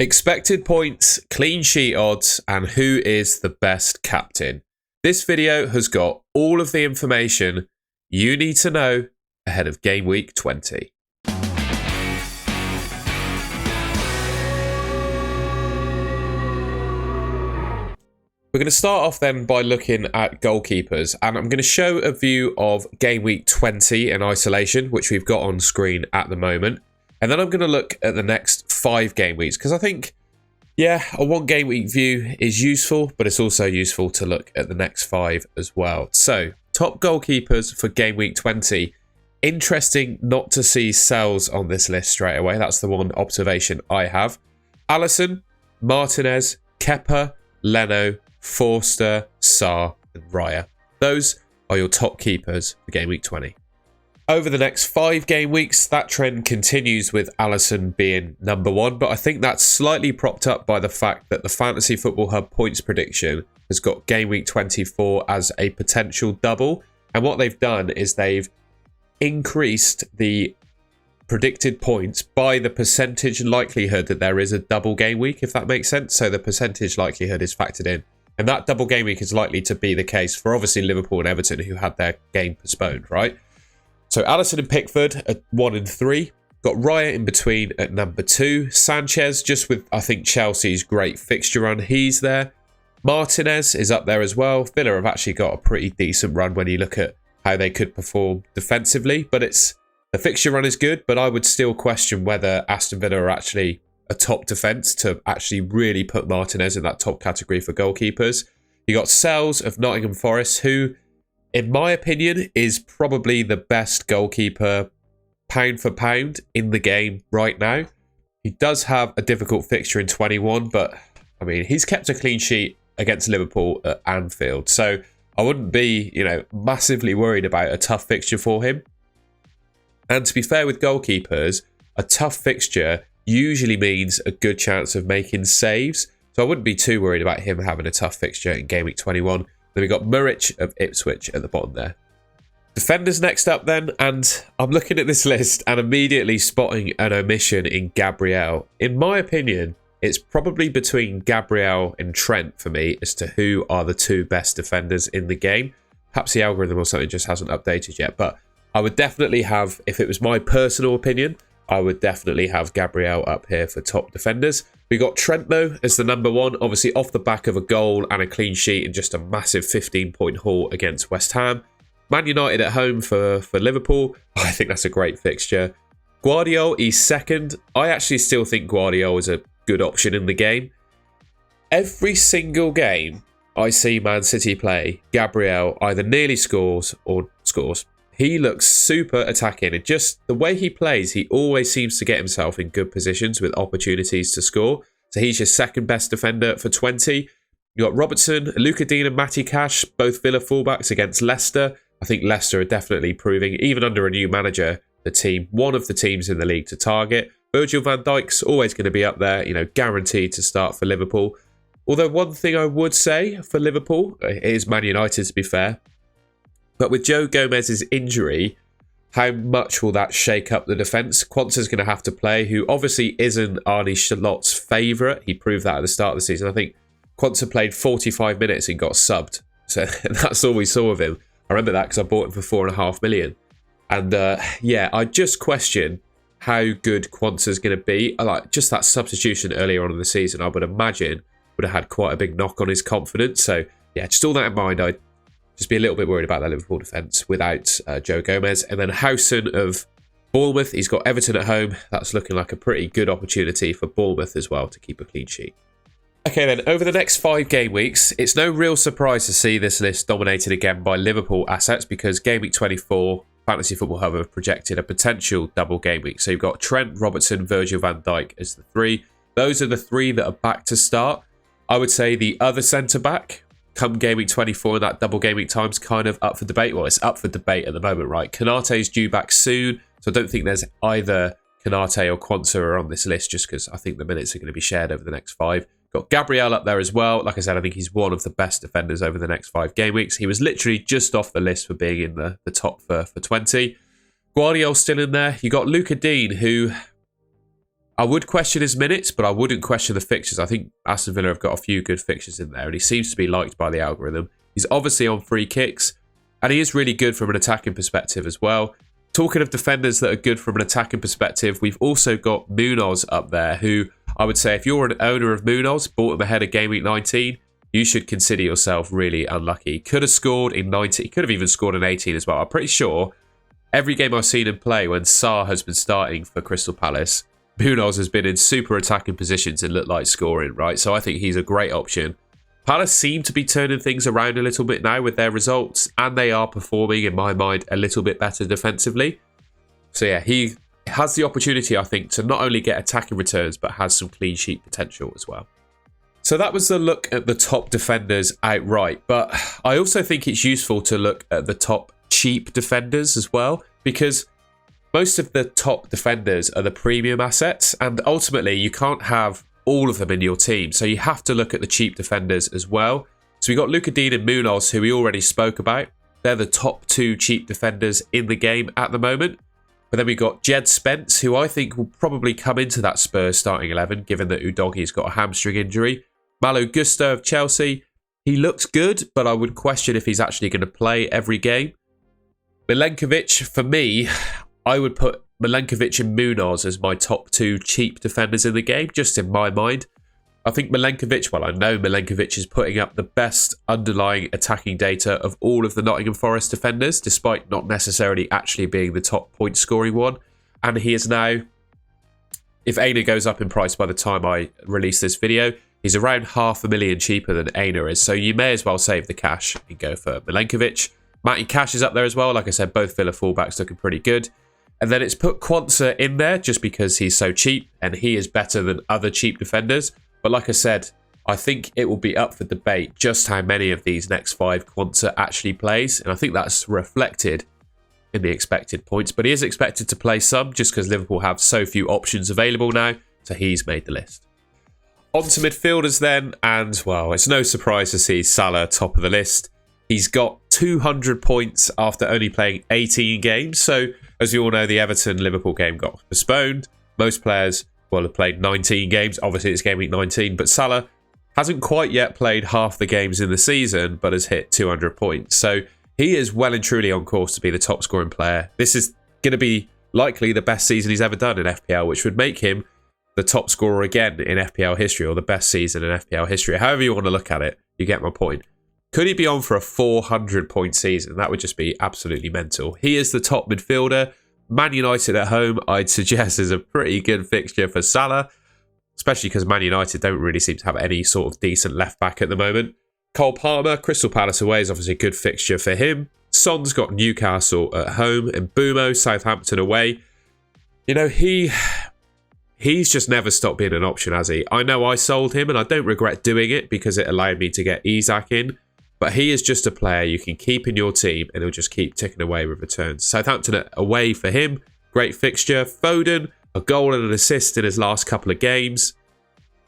Expected points, clean sheet odds, and who is the best captain. This video has got all of the information you need to know ahead of Game Week 20. We're going to start off then by looking at goalkeepers, and I'm going to show a view of Game Week 20 in isolation, which we've got on screen at the moment. And then I'm going to look at the next 5 game weeks, because I think, yeah, a 1 game week view is useful, but it's also useful to look at the next 5 as well. So, top goalkeepers for Game Week 20. Interesting not to see Sells on this list straight away. That's the one observation I have. Alisson, Martinez, Kepa, Leno, Forster, Sarr, and Raya. Those are your top keepers for Game Week 20. Over the next 5 game weeks, that trend continues with Alisson being number 1, but I think that's slightly propped up by the fact that the Fantasy Football Hub points prediction has got Game Week 24 as a potential double, and what they've done is they've increased the predicted points by the percentage likelihood that there is a double game week, if that makes sense. So the percentage likelihood is factored in, and that double game week is likely to be the case for obviously Liverpool and Everton, who had their game postponed, right? So Alisson and Pickford at 1 and 3. Got Raya in between at number 2. Sanchez, just with, I think, Chelsea's great fixture run, he's there. Martinez is up there as well. Villa have actually got a pretty decent run when you look at how they could perform defensively. But the fixture run is good, but I would still question whether Aston Villa are actually a top defence to actually really put Martinez in that top category for goalkeepers. You got Sells of Nottingham Forest, who, in my opinion, is probably the best goalkeeper pound for pound in the game right now. He does have a difficult fixture in 21, but I mean, he's kept a clean sheet against Liverpool at Anfield. So I wouldn't be, massively worried about a tough fixture for him. And to be fair with goalkeepers, a tough fixture usually means a good chance of making saves. So I wouldn't be too worried about him having a tough fixture in Game Week 21. Then we've got Muric of Ipswich at the bottom there. Defenders next up then, and I'm looking at this list and immediately spotting an omission in Gabriel. In my opinion, it's probably between Gabriel and Trent for me as to who are the 2 best defenders in the game. Perhaps the algorithm or something just hasn't updated yet, but I would definitely have, if it was my personal opinion, I would definitely have Gabriel up here for top defenders. We got Trent, though, as the number 1, obviously off the back of a goal and a clean sheet and just a massive 15-point haul against West Ham. Man United at home for Liverpool. I think that's a great fixture. Guardiola, he's second. I actually still think Guardiola is a good option in the game. Every single game I see Man City play, Gabriel either nearly scores or scores. He looks super attacking, and just the way he plays, he always seems to get himself in good positions with opportunities to score. So he's your second best defender for 20. You got Robertson, Luka Dean and Matty Cash, both Villa fullbacks against Leicester. I think Leicester are definitely proving, even under a new manager, one of the teams in the league to target. Virgil van Dijk's always going to be up there, guaranteed to start for Liverpool. Although one thing I would say for Liverpool is Man United, to be fair. But with Joe Gomez's injury, how much will that shake up the defence? Quansah's going to have to play, who obviously isn't Arne Slot's favourite. He proved that at the start of the season. I think Quansah played 45 minutes and got subbed. So that's all we saw of him. I remember that because I bought him for $4.5 million. And I just question how good Quansah's going to be. Just that substitution earlier on in the season, I would imagine, would have had quite a big knock on his confidence. So yeah, just all that in mind, I'd just be a little bit worried about that Liverpool defence without Joe Gomez. And then Howson of Bournemouth, he's got Everton at home. That's looking like a pretty good opportunity for Bournemouth as well to keep a clean sheet. Okay then, over the next 5 game weeks, it's no real surprise to see this list dominated again by Liverpool assets, because Game Week 24, Fantasy Football Hub have projected a potential double game week. So you've got Trent, Robertson, Virgil van Dijk as the 3. Those are the 3 that are back to start. I would say the other centre-back, come Game Week 24 and that double game week time's kind of up for debate. Well, it's up for debate at the moment, right? Konate's due back soon, so I don't think there's either Konate or Quansah are on this list, just because I think the minutes are going to be shared over the next 5. Got Gabriel up there as well. Like I said, I think he's one of the best defenders over the next 5 game weeks. He was literally just off the list for being in the top for 20. Guardiola's still in there. You got Luka Dean, who I would question his minutes, but I wouldn't question the fixtures. I think Aston Villa have got a few good fixtures in there, and he seems to be liked by the algorithm. He's obviously on free kicks, and he is really good from an attacking perspective as well. Talking of defenders that are good from an attacking perspective, we've also got Munoz up there, who I would say if you're an owner of Munoz, bought him ahead of Game Week 19, you should consider yourself really unlucky. Could have scored in 19, he could have even scored in 18 as well. I'm pretty sure every game I've seen him play when Sarr has been starting for Crystal Palace, Munoz has been in super attacking positions and looked like scoring, right? So I think he's a great option. Palace seem to be turning things around a little bit now with their results, and they are performing, in my mind, a little bit better defensively. So yeah, he has the opportunity, I think, to not only get attacking returns, but has some clean sheet potential as well. So that was the look at the top defenders outright, but I also think it's useful to look at the top cheap defenders as well, because most of the top defenders are the premium assets, and ultimately you can't have all of them in your team, so you have to look at the cheap defenders as well. So we got Luca Dean and Munoz, who we already spoke about. They're the top two cheap defenders in the game at the moment. But then we got Jed Spence, who I think will probably come into that Spurs starting 11, given that Udogie's got a hamstring injury. Malo Gusto of Chelsea, he looks good, but I would question if he's actually going to play every game. Milenkovic, for me, I would put Milenkovic and Munoz as my top two cheap defenders in the game, just in my mind. I think Milenkovic, well, I know Milenkovic is putting up the best underlying attacking data of all of the Nottingham Forest defenders, despite not necessarily actually being the top point scoring one. And he is now, if Aina goes up in price by the time I release this video, he's around $500,000 cheaper than Aina is. So you may as well save the cash and go for Milenkovic. Matty Cash is up there as well. Like I said, both Villa fullbacks looking pretty good. And then it's put Quansah in there just because he's so cheap and he is better than other cheap defenders. But like I said, I think it will be up for debate just how many of these next 5 Quansah actually plays. And I think that's reflected in the expected points. But he is expected to play some just because Liverpool have so few options available now. So he's made the list. On to midfielders then. And, well, it's no surprise to see Salah top of the list. He's got 200 points after only playing 18 games. So, as you all know, the Everton-Liverpool game got postponed. Most players will have played 19 games. Obviously, it's game week 19. But Salah hasn't quite yet played half the games in the season, but has hit 200 points. So, he is well and truly on course to be the top scoring player. This is going to be likely the best season he's ever done in FPL, which would make him the top scorer again in FPL history, or the best season in FPL history. However you want to look at it, you get my point. Could he be on for a 400-point season? That would just be absolutely mental. He is the top midfielder. Man United at home, I'd suggest, is a pretty good fixture for Salah, especially because Man United don't really seem to have any sort of decent left-back at the moment. Cole Palmer, Crystal Palace away, is obviously a good fixture for him. Son's got Newcastle at home, and Bumo, Southampton away. You know, he's just never stopped being an option, has he? I know I sold him, and I don't regret doing it because it allowed me to get Isak in. But he is just a player you can keep in your team and he'll just keep ticking away with returns. Southampton away for him. Great fixture. Foden, a goal and an assist in his last couple of games.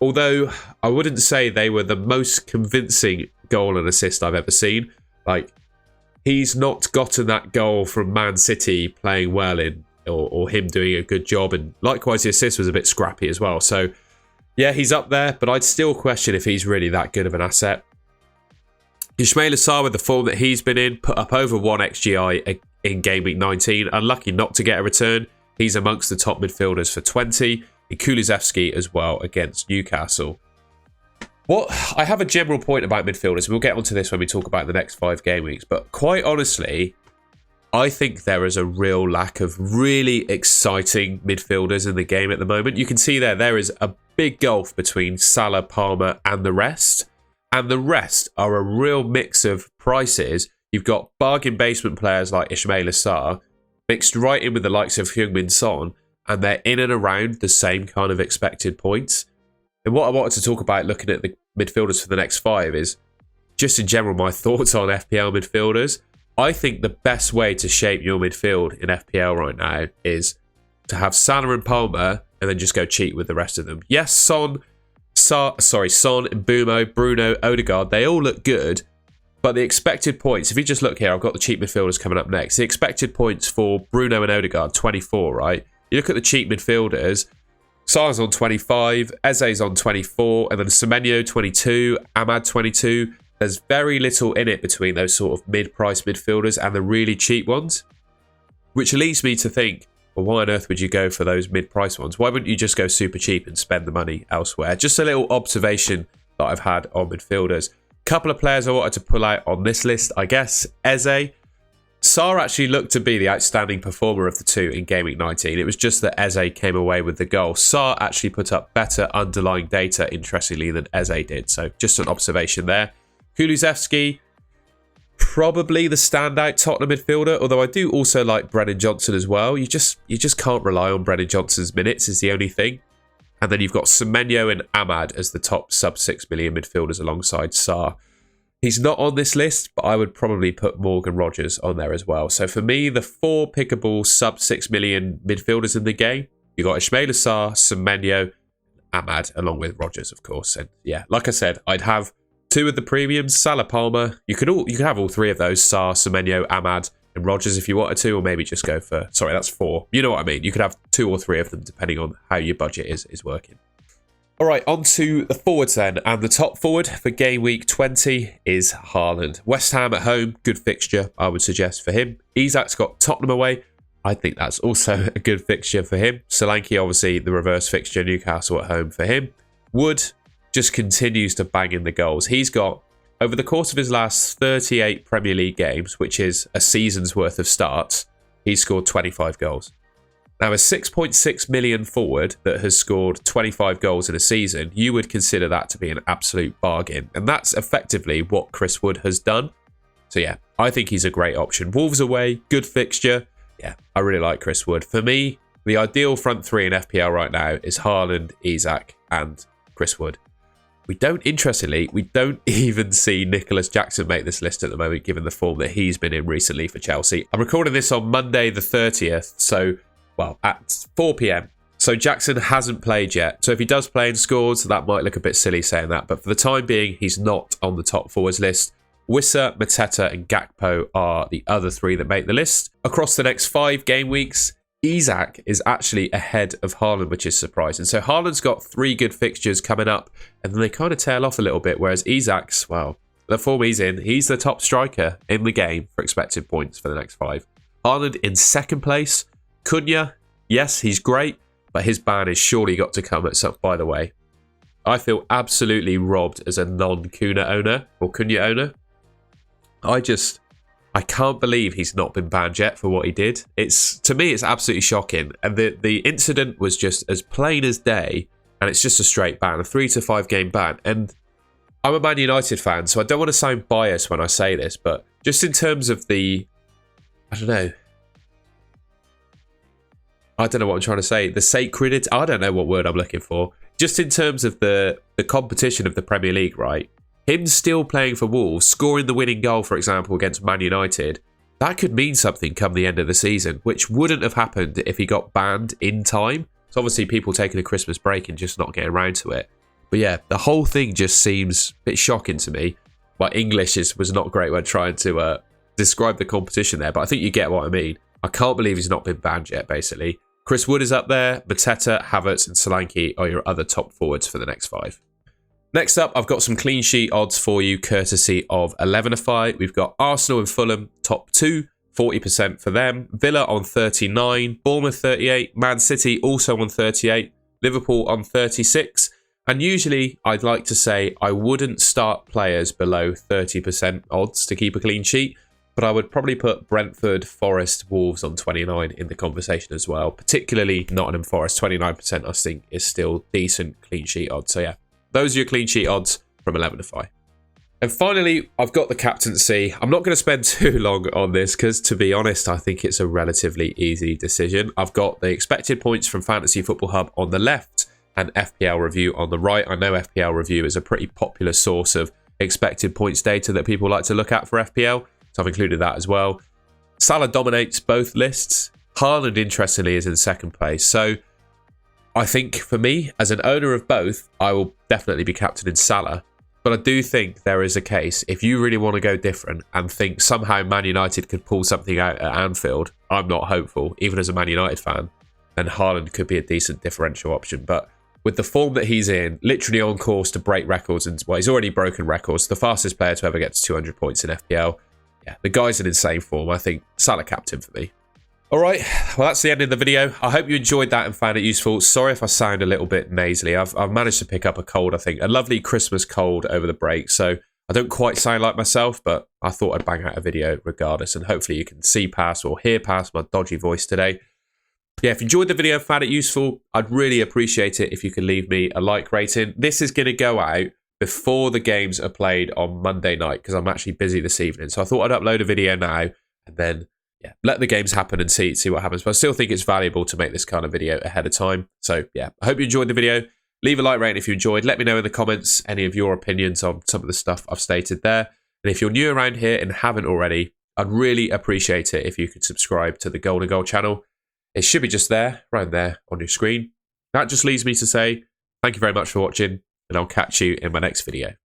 Although I wouldn't say they were the most convincing goal and assist I've ever seen. Like, he's not gotten that goal from Man City playing well in, or him doing a good job. And likewise, the assist was a bit scrappy as well. So, yeah, he's up there, but I'd still question if he's really that good of an asset. Ismaila Sarr, with the form that he's been in, put up over 1 XGI in Game Week 19. Unlucky not to get a return. He's amongst the top midfielders for 20. And Kulusevski as well against Newcastle. I have a general point about midfielders. We'll get onto this when we talk about the next 5 game weeks. But quite honestly, I think there is a real lack of really exciting midfielders in the game at the moment. You can see there is a big gulf between Salah, Palmer and the rest. And the rest are a real mix of prices. You've got bargain basement players like Ismaila Sarr mixed right in with the likes of Heung-min Son, and they're in and around the same kind of expected points. And what I wanted to talk about looking at the midfielders for the next 5 is just in general my thoughts on FPL midfielders. I think the best way to shape your midfield in FPL right now is to have Salah and Palmer and then just go cheat with the rest of them. Yes, Son, Mbumo, Bruno, Odegaard, they all look good, but the expected points, if you just look here, I've got the cheap midfielders coming up next. The expected points for Bruno and Odegaard, 24, right? You look at the cheap midfielders, Sar's on 25, Eze's on 24, and then Semenyo 22, Ahmad 22. There's very little in it between those sort of mid-price midfielders and the really cheap ones, which leads me to think, well, why on earth would you go for those mid-price ones? Why wouldn't you just go super cheap and spend the money elsewhere? Just a little observation that I've had on midfielders. Couple of players I wanted to pull out on this list, I guess. Eze. Sar actually looked to be the outstanding performer of the two in Game Week 19. It was just that Eze came away with the goal. Sar actually put up better underlying data, interestingly, than Eze did. So just an observation there. Kulusevski, probably the standout Tottenham midfielder, although I do also like Brennan Johnson as well. You just can't rely on Brennan Johnson's minutes is the only thing. And then you've got Semenyo and Ahmad as the top sub-6 million midfielders alongside Sar. He's not on this list, but I would probably put Morgan Rogers on there as well. So for me, the 4 pickable sub-6 million midfielders in the game, you've got Ismaila Sarr, Semenyo, Ahmad, along with Rogers, of course. And yeah, like I said, I'd have 2 of the premiums, Salah, Palmer. You could have all 3 of those, Sarr, Semenyo, Ahmad, and Rogers if you wanted to, or maybe just go for, sorry, that's 4. You know what I mean? You could have 2 or 3 of them depending on how your budget is working. All right, on to the forwards then. And the top forward for Game Week 20 is Haaland. West Ham at home, good fixture, I would suggest for him. Isak's got Tottenham away. I think that's also a good fixture for him. Solanke, obviously, the reverse fixture, Newcastle at home for him. Wood just continues to bang in the goals. He's got, over the course of his last 38 Premier League games, which is a season's worth of starts, he's scored 25 goals. Now, a 6.6 million forward that has scored 25 goals in a season, you would consider that to be an absolute bargain. And that's effectively what Chris Wood has done. So yeah, I think he's a great option. Wolves away, good fixture. Yeah, I really like Chris Wood. For me, the ideal front 3 in FPL right now is Haaland, Isak, and Chris Wood. Interestingly, we don't even see Nicholas Jackson make this list at the moment, given the form that he's been in recently for Chelsea. I'm recording this on Monday the 30th, so, well, at 4 p.m. So Jackson hasn't played yet. So if he does play and scores, that might look a bit silly saying that. But for the time being, he's not on the top forwards list. Wissa, Mateta and Gakpo are the other 3 that make the list. Across the next 5 game weeks, Isak is actually ahead of Haaland, which is surprising. So Haaland's got 3 good fixtures coming up, and then they kind of tail off a little bit, whereas Isak's, well, the form he's in, he's the top striker in the game for expected points for the next 5. Haaland in second place. Cunha, yes, he's great, but his ban has surely got to come at some, by the way. I feel absolutely robbed as a non-Cunha owner, or Cunha owner. I can't believe he's not been banned yet for what he did. To me, it's absolutely shocking. And the incident was just as plain as day, and it's just a straight ban, a 3 to 5 game ban. And I'm a Man United fan, so I don't want to sound biased when I say this, but just in terms of I don't know what I'm trying to say. The sacredity, I don't know what word I'm looking for. Just in terms of the competition of the Premier League, right? Him still playing for Wolves, scoring the winning goal, for example, against Man United, that could mean something come the end of the season, which wouldn't have happened if he got banned in time. So obviously people taking a Christmas break and just not getting around to it. But yeah, the whole thing just seems a bit shocking to me. My English was not great when trying to describe the competition there, but I think you get what I mean. I can't believe he's not been banned yet, basically. Chris Wood is up there. Mateta, Havertz and Solanke are your other top forwards for the next 5. Next up, I've got some clean sheet odds for you, courtesy of 11ify. We've got Arsenal and Fulham, top 2, 40% for them. Villa on 39, Bournemouth 38, Man City also on 38, Liverpool on 36. And usually, I'd like to say I wouldn't start players below 30% odds to keep a clean sheet, but I would probably put Brentford, Forest, Wolves on 29 in the conversation as well. Particularly Nottingham Forest, 29% I think is still decent clean sheet odds. So yeah. Those are your clean sheet odds from 11ify. And finally, I've got the captaincy. I'm not going to spend too long on this because, to be honest, I think it's a relatively easy decision. I've got the expected points from Fantasy Football Hub on the left and FPL Review on the right. I know FPL Review is a pretty popular source of expected points data that people like to look at for FPL, so I've included that as well. Salah dominates both lists. Haaland, interestingly, is in second place. So I think for me, as an owner of both, I will definitely be captaining Salah. But I do think there is a case, if you really want to go different and think somehow Man United could pull something out at Anfield, I'm not hopeful, even as a Man United fan, then Haaland could be a decent differential option. But with the form that he's in, literally on course to break records, and well, he's already broken records, the fastest player to ever get to 200 points in FPL. Yeah, the guy's in insane form. I think Salah captain for me. All right, well, that's the end of the video. I hope you enjoyed that and found it useful. Sorry if I sound a little bit nasally. I've managed to pick up a cold, I think. A lovely Christmas cold over the break, so I don't quite sound like myself, but I thought I'd bang out a video regardless, and hopefully you can see past or hear past my dodgy voice today. Yeah, if you enjoyed the video and found it useful, I'd really appreciate it if you could leave me a like rating. This is going to go out before the games are played on Monday night because I'm actually busy this evening. So I thought I'd upload a video now and then let the games happen and see what happens. But I still think it's valuable to make this kind of video ahead of time. So yeah, I hope you enjoyed the video. Leave a like rating if you enjoyed. Let me know in the comments any of your opinions on some of the stuff I've stated there. And if you're new around here and haven't already, I'd really appreciate it if you could subscribe to the Golden Goal channel. It should be just there, right there on your screen. That just leaves me to say thank you very much for watching, and I'll catch you in my next video.